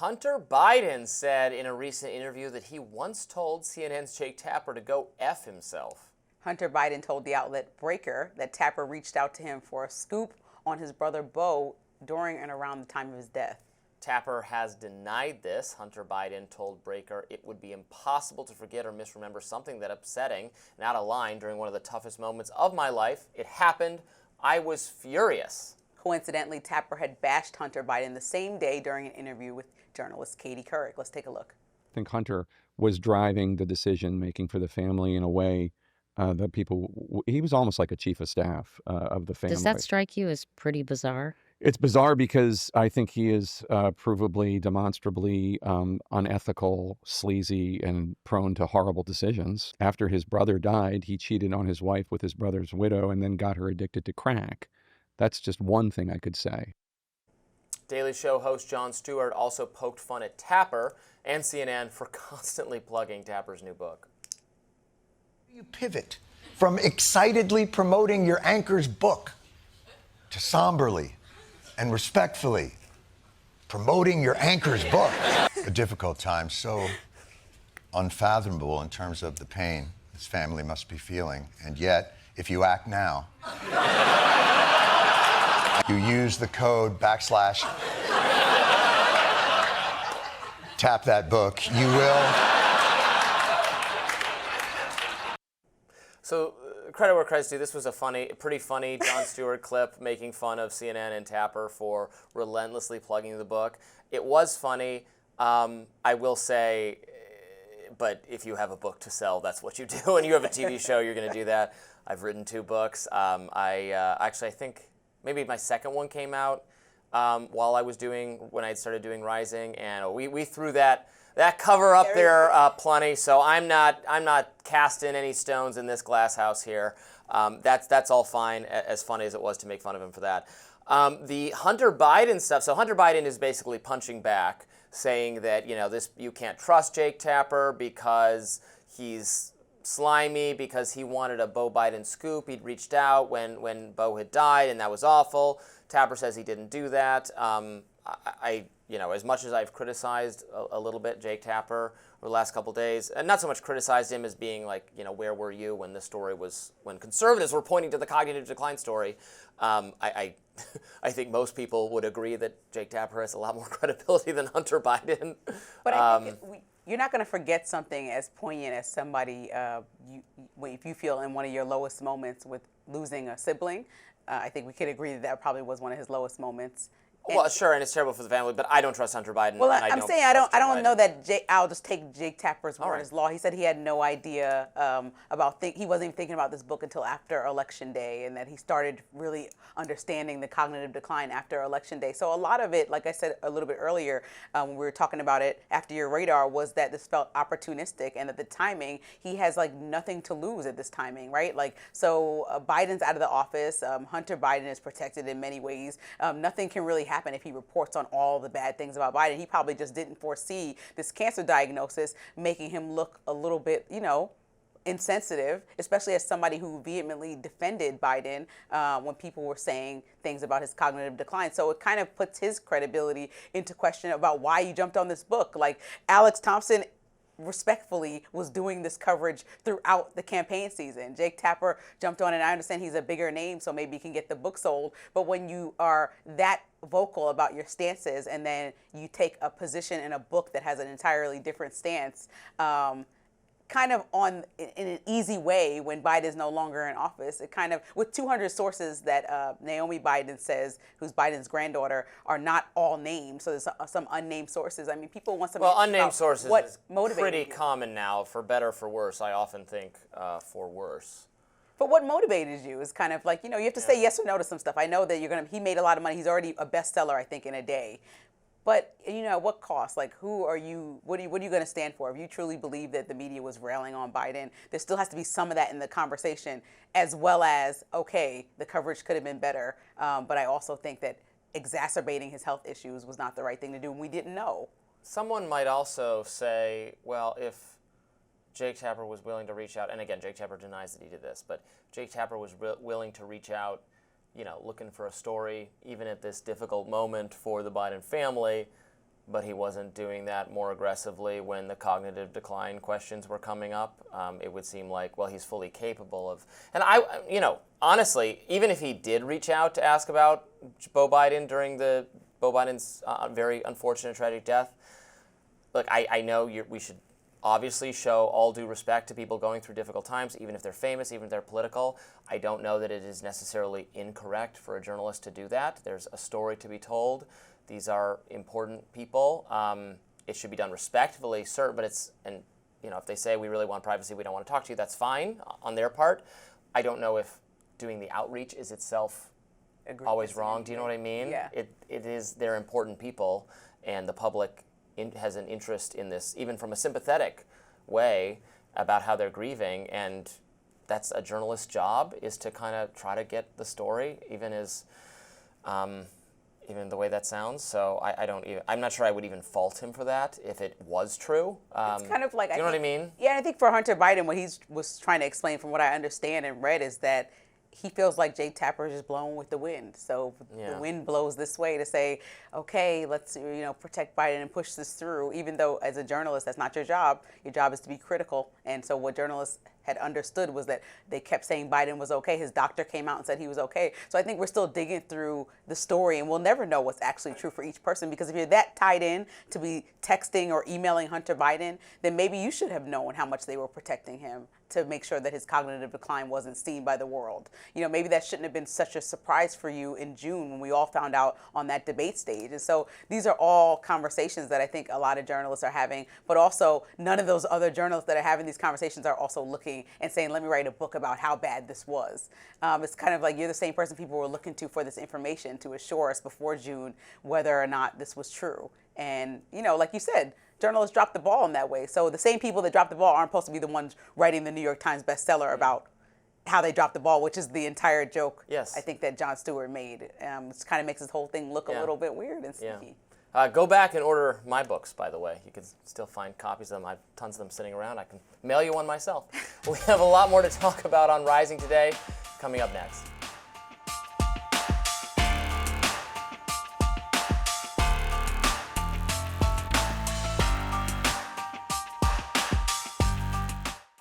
Hunter Biden said in a recent interview that he once told CNN's Jake Tapper to go F himself. Hunter Biden told the outlet Breaker that Tapper reached out to him for a scoop on his brother Beau during and around the time of his death. Tapper has denied this. Hunter Biden told Breaker it would be impossible to forget or misremember something that upsetting and out of line during one of the toughest moments of my life. It happened. I was furious. Coincidentally, Tapper had bashed Hunter Biden the same day during an interview with journalist Katie Couric. Let's take a look. I think Hunter was driving the decision-making for the family in a way that he was almost like a chief of staff of the family. Does that strike you as pretty bizarre? It's bizarre because I think he is provably, demonstrably unethical, sleazy, and prone to horrible decisions. After his brother died, he cheated on his wife with his brother's widow and then got her addicted to crack. That's just one thing I could say. Daily Show host Jon Stewart also poked fun at Tapper and CNN for constantly plugging Tapper's new book. You pivot from excitedly promoting your anchor's book to somberly and respectfully promoting your anchor's book. A difficult time, so unfathomable in terms of the pain his family must be feeling. And yet, if you act now, you use the code / tap that book, you will. So, credit where credit's due. This was a pretty funny Jon Stewart clip making fun of CNN and Tapper for relentlessly plugging the book. It was funny, I will say, but if you have a book to sell, that's what you do. And you have a TV show, you're going to do that. I've written 2 books. I think maybe my second one came out when I started doing Rising, and we threw that cover up there plenty. So I'm not casting any stones in this glass house here. That's all fine. As funny as it was to make fun of him for that. The Hunter Biden stuff. So Hunter Biden is basically punching back, saying that you can't trust Jake Tapper because he's slimy, because he wanted a Beau Biden scoop. He'd reached out when Beau had died, and that was awful. Tapper says he didn't do that. As much as I've criticized a little bit Jake Tapper over the last couple days, and not so much criticized him as being like, where were you when this story when conservatives were pointing to the cognitive decline story, I think most people would agree that Jake Tapper has a lot more credibility than Hunter Biden. But I think you're not going to forget something as poignant as somebody, if you feel in one of your lowest moments with losing a sibling. I think we could agree that probably was one of his lowest moments. Well, sure, and it's terrible for the family, but I don't trust Hunter Biden. Well, and I'm saying I don't know that I'll just take Jake Tapper's word as law. He said he had no idea he wasn't even thinking about this book until after Election Day, and that he started really understanding the cognitive decline after Election Day. So a lot of it, like I said a little bit earlier, when we were talking about it after your radar, was that this felt opportunistic, and at the timing, he has like nothing to lose at this timing, right? So Biden's out of the office. Hunter Biden is protected in many ways. Nothing can really happen if he reports on all the bad things about Biden. He probably just didn't foresee this cancer diagnosis making him look a little bit, insensitive, especially as somebody who vehemently defended Biden when people were saying things about his cognitive decline. So it kind of puts his credibility into question about why you jumped on this book. Like Alex Thompson respectfully was doing this coverage throughout the campaign season. Jake Tapper jumped on it. I understand he's a bigger name, so maybe he can get the book sold. But when you are that vocal about your stances and then you take a position in a book that has an entirely different stance, kind of in an easy way when Biden is no longer in office, it kind of, with 200 sources that Naomi Biden says, who's Biden's granddaughter, are not all named. So there's some unnamed sources. I mean, people want some. Well, unnamed sources what is motivated pretty common now, for better or for worse. I often think for worse. But what motivated you is kind of like, you have to say yes or no to some stuff. I know that he made a lot of money. He's already a bestseller, I think, in a day. But, at what cost? Like, who are you? What are you going to stand for? If you truly believe that the media was railing on Biden, there still has to be some of that in the conversation, as well as, okay, the coverage could have been better. But I also think that exacerbating his health issues was not the right thing to do, and we didn't know. Someone might also say, well, if Jake Tapper was willing to reach out, and again, Jake Tapper denies that he did this, but Jake Tapper was willing to reach out, looking for a story, even at this difficult moment for the Biden family, but he wasn't doing that more aggressively when the cognitive decline questions were coming up. It would seem like, well, he's fully capable of. And honestly, even if he did reach out to ask about Beau Biden during Beau Biden's very unfortunate, tragic death, look, I know we should obviously show all due respect to people going through difficult times, even if they're famous, even if they're political. I don't know that it is necessarily incorrect for a journalist to do that. There's a story to be told. These are important people. It should be done respectfully, but if they say we really want privacy, we don't want to talk to you, that's fine on their part. I don't know if doing the outreach is itself always wrong. Do you know what I mean? Yeah. They're important people, and the public has an interest in this, even from a sympathetic way, about how they're grieving, and that's a journalist's job, is to kind of try to get the story, even the way that sounds. So I'm not sure I would even fault him for that if it was true. It's kind of like, do you know what I mean? Yeah, I think for Hunter Biden, what he was trying to explain, from what I understand and read, is that he feels like Jake Tapper is just blown with the wind. So the wind blows this way to say, okay, let's protect Biden and push this through, even though as a journalist, that's not your job. Your job is to be critical. And so what journalists had understood was that they kept saying Biden was okay. His doctor came out and said he was okay. So I think we're still digging through the story, and we'll never know what's actually true for each person, because if you're that tied in to be texting or emailing Hunter Biden, then maybe you should have known how much they were protecting him to make sure that his cognitive decline wasn't seen by the world. Maybe that shouldn't have been such a surprise for you in June when we all found out on that debate stage. And so these are all conversations that I think a lot of journalists are having, but also none of those other journalists that are having these conversations are also looking and saying, let me write a book about how bad this was. It's kind of like you're the same person people were looking to for this information to assure us before June whether or not this was true. And, like you said, journalists dropped the ball in that way. So the same people that dropped the ball aren't supposed to be the ones writing the New York Times bestseller about how they dropped the ball, which is the entire joke, yes, I think, that Jon Stewart made. It kind of makes this whole thing look a little bit weird and sneaky. Go back and order my books, by the way. You can still find copies of them. I have tons of them sitting around. I can mail you one myself. We have a lot more to talk about on Rising today, coming up next.